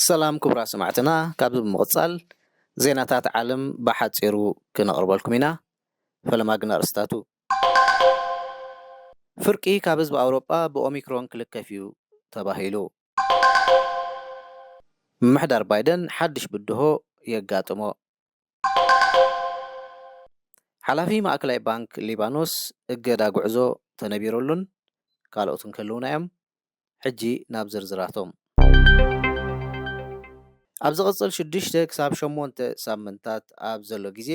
ሰላም ክቡራ ሰማዕትና ካብዚ ብምቕጻል ዜናታት ዓለም ብሓጺሩ ክነቕርበልኩም ኢና። ፈለማግና ርእስታቱ ፍርቂ ካብ ህዝቢ ኣውሮጳ ብኦሚክሮን ክልከፍ እዩ ተባሂሉ። ምምሕዳር ባይደን ሓድሽ ብድሆ የጋጥሞ። ሓላፊ ማእከላይ ባንክ ሊባኖስ እገዳ ጉዕዞ ተነቢረሉን ካልኦትን ከልውና እዮም። ሕጂ ናብ ዝርዝራቶም ኣብ ዝቕጽል 6 ክሳብ 8 ሳምንታት ኣብ ዘሎ ግዜ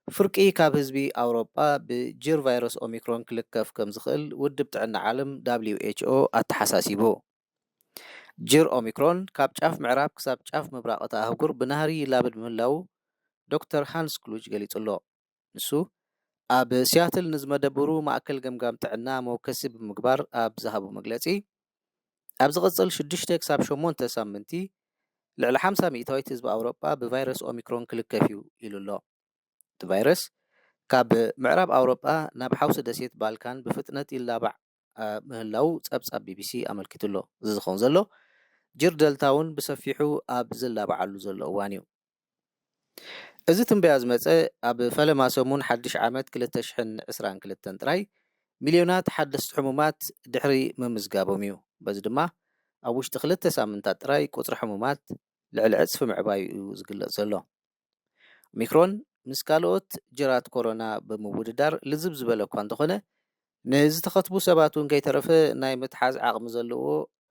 ፍርቂ ካብ ህዝቢ ኣውሮጳ ብጅር ቫይረስ ኦሚክሮን ክልከፍ ከም ዝኽእል ውድብ ጥዕና ዓለም WHO ኣተሓሳሲቡ። ጅር ኦሚክሮን ካብ ጫፍ ምዕራብ ክሳብ ጫፍ ምብራቕ እታ ኣህጉር ብናህሪ ይላበድ ምህላው ዶክተር ሃንስ ክሉጅ ገሊጹሎ። ንሱ ኣብ ሲያትል ንዝመደበሩ ማእከል ገምጋም ጥዕና መወከሲ ብምግባር ኣብ ዝሃቦ መግለጺ ኣብ ዝቕጽል 6 ክሳብ 8 ሳምንቲ ልዕሊ 50 ሚእታዊት ህዝቢ ኣውሮጳ ብቫይረስ ኦሚክሮን ክልከፍ እዩ ኢሉሎ። እቲ ቫይረስ ካብ ምዕራብ ኣውሮጳ ናብ ሓውሲ ደሴት ባልካን ብፍጥነት ይላባዕ ምህላው ጸብጻብ ቢቢሲ ኣመልኪቱሎ። እዚ ዝኸውን ዘሎ ጅር ደልታ እውን ብሰፊሑ ኣብ ዝላባዓሉ ዘሎ እዋን እዩ። እዚ ትንበያ ዝመጸ ኣብ ፈለማ ሰሙን ሓድሽ ዓመት 2022 ጥራይ ሚልዮናት ሓደስቲ ሕሙማት ድሕሪ ምምዝጋቦም እዩ። በዚ ድማ ኣብ ውሽጢ 2 ሳምንታት ጥራይ ቁጽሪ ሕሙማት ልዕሊ ዕጽፊ ምዕባይ እዩ ዝግለጽ ዘሎ። ኦሚክሮን ምስ ካልኦት ጅራት ኮሮና ብምውድዳር ልዝብ ዝበለ እኳ እንተኾነ ንዝተኸትቡ ሰባት እውን ከይተረፈ ናይ ምትሓዝ ዓቕሚ ዘለዎ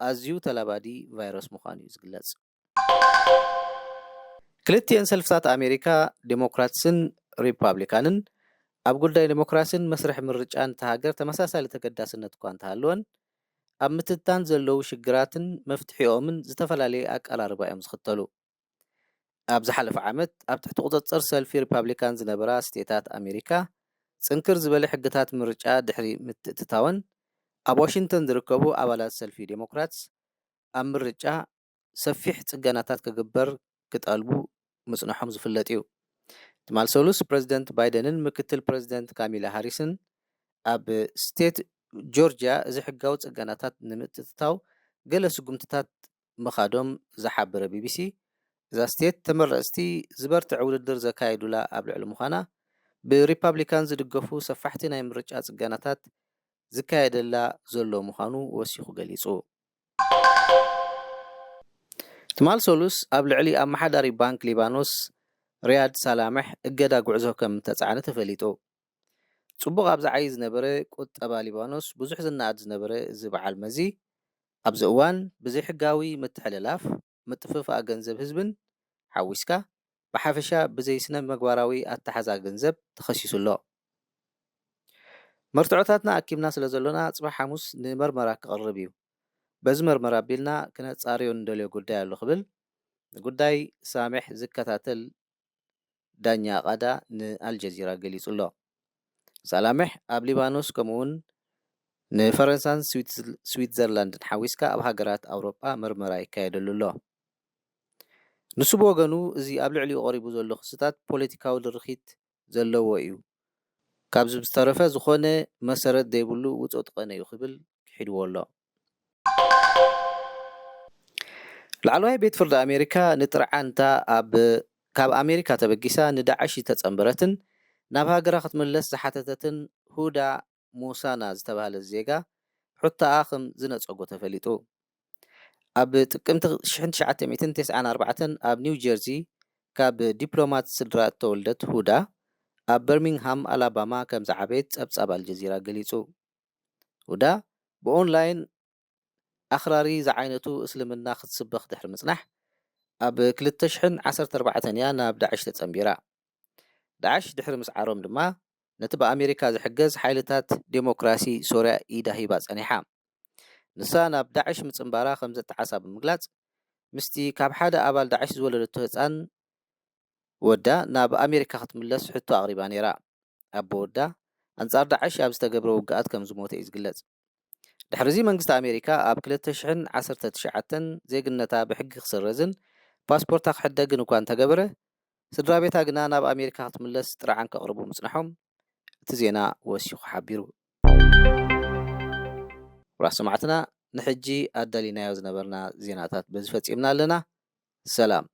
ኣዝዩ ተላባዲ ቫይረስ ምዃኑ እዩ ዝግለጽ። ክልቲአን ሰልፍታት ኣሜሪካ ዴሞክራትስን ሪፓብሊካንን ኣብ ጉዳይ ዴሞክራሲን መስርሕ ምርጫን ተሃገር ተመሳሳሊ ተገዳስነት እኳ እንተሃለወን ኣብ ምትታን ዘለዉ ሽግራትን መፍትሒኦምን ዝተፈላለየ ኣቀራርባ እዮም ዝኽተሉ። ኣብ ዝሓለፈ ዓመት ኣብ ትሕቲ ቁፅፅር ሰልፊ ሪፓብሊካን ዝነበራ ስቴታት ኣሜሪካ ጽንክር ዝበለ ሕግታት ምርጫ ድሕሪ ምትእትታወን ኣብ ዋሽንግተን ዝርከቡ ኣባላት ሰልፊ ዴሞክራትስ ኣብ ምርጫ ሰፊሕ ጽገናታት ክግበር ክጠልቡ ምጽንሖም ዝፍለጥ እዩ። ትማል ሰሉስ ፕረዚደንት ባይደንን ምክትል ፕረዚደንት ካሚላ ሃሪስን ኣብ ስቴት ጆርጅያ እዚ ሕጋዊ ጽገናታት ንምትእትታው ገለ ስጉምትታት ምኻዶም ዝሓበረ ቢቢሲ እዛ ስቴት ተመረጽቲ ዝበርትዕ ውድድር ዘካየዱላ ኣብ ልዕሊ ምዃና ብሪፓብሊካን ዝድገፉ ሰፋሕቲ ናይ ምርጫ ጽገናታት ዝካየደላ ዘሎ ምዃኑ ወሲኹ ገሊጹ። ትማል ሰሉስ ኣብ ልዕሊ ኣመሓዳሪ ባንክ ሊባኖስ ሪያድ ሳላምሕ እገዳ ጉዕዞ ከም ተጻዕነ ተፈሊጡ። ጽቡቕ ኣብ ዝዓይ ዝነበረ ቁጠባ ሊባኖስ ብዙሕ ዝናኣድ ዝነበረ እዚ በዓል መዚ ኣብዚ እዋን ብዘይሕጋዊ ምትሕልላፍ ምጥፍፋእ ገንዘብ ህዝብን ሓዊስካ ብሓፈሻ ብዘይ ስነ መግባራዊ ኣተሓዛ ገንዘብ ተኸሲሱሎ። መርትዖታትና ኣኪብና ስለ ዘሎና ጽባሕ ሐሙስ ንመርመራ ክቐርብ እዩ። በዚ መርመራ ኣቢልና ክነጻርዮ እንደልዮ ጉዳይ ኣሎ ክብል ጉዳይ ሳምሕ ዝከታተል ዳኛ ቓዳ ንኣልጀዚራ ገሊጹሎ። ሳላምሕ ኣብ ሊባኖስ ከምኡውን ንፈረንሳን ስዊትዘርላንድን ሓዊስካ ኣብ ሃገራት ኣውሮጳ መርመራ ይካየደሉ ኣሎ። ንሱ ብወገኑ እዚ ኣብ ልዕሊኡ ቀሪቡ ዘሎ ክስታት ፖለቲካዊ ልርኺት ዘለዎ እዩ፣ ካብዚ ዝተረፈ ዝኾነ መሰረት ዘይብሉ ውፅእ ጥቀነ እዩ ክብል ክሒድዎ ኣሎ። ላዕለዋይ ቤት ፍርዲ ኣሜሪካ ንጥርዓንታ ካብ ኣሜሪካ ተበጊሳ ንዳዕሽ ተጸምበረትን ናብ ሃገራ ክትምለስ ዝሓተተትን ሁዳ ሙሳና ዝተባሃለ ዜጋ ሕቶኣ ከም ዝነጸጎ ተፈሊጡ። ኣብ ጥቅምቲ 1994 ኣብ ኒው ጀርዚ ካብ ዲፕሎማት ስድራ እተወልደት ሁዳ ኣብ በርሚንግሃም ኣላባማ ከም ዝዓበየት ጸብጻብ ኣልጀዚራ ገሊጹ። ሁዳ ብኦንላይን ኣኽራሪ ዝዓይነቱ እስልምና ክትስበኽ ድሕሪ ምጽናሕ ኣብ 2014 እያ ናብ ዳዕሽ ተጸምቢራ። ዳዕሽ ድሕሪ ምስዓሮም ድማ ነቲ ብኣሜሪካ ዝሕገዝ ሓይልታት ዴሞክራሲ ሶርያ ኢዳ ሂባ ጸኒሓ። ንሳ ናብ ዳዕሽ ምጽምባራ ከም ዘተሓሳ ብምግላጽ ምስቲ ካብ ሓደ ኣባል ዳዕሽ ዝወለደቶ ህፃን ወዳ ናብ ኣሜሪካ ክትምለስ ሕቶ ኣቕሪባ ነይራ። ኣቦ ወዳ ኣንጻር ዳዕሽ ኣብ ዝተገብረ ውግኣት ከም ዝሞተ እዩ ዝግለጽ። ድሕሪዚ መንግስቲ ኣሜሪካ ኣብ 2019 ዜግነታ ብሕጊ ክስረዝን ፓስፖርታ ክሕደግን እኳ እንተገበረ ስድራ ቤታ ግና ናብ ኣሜሪካ ክትምለስ ጥርዓን ከቕርቡ ምጽናሖም እቲ ዜና ወሲኹ ሓቢሩ። ራስ ሰማዕትና ንሕጂ ኣዳሊናዮ ዝነበርና ዜናታት በዚ ፈጺምና ኣለና። ሰላም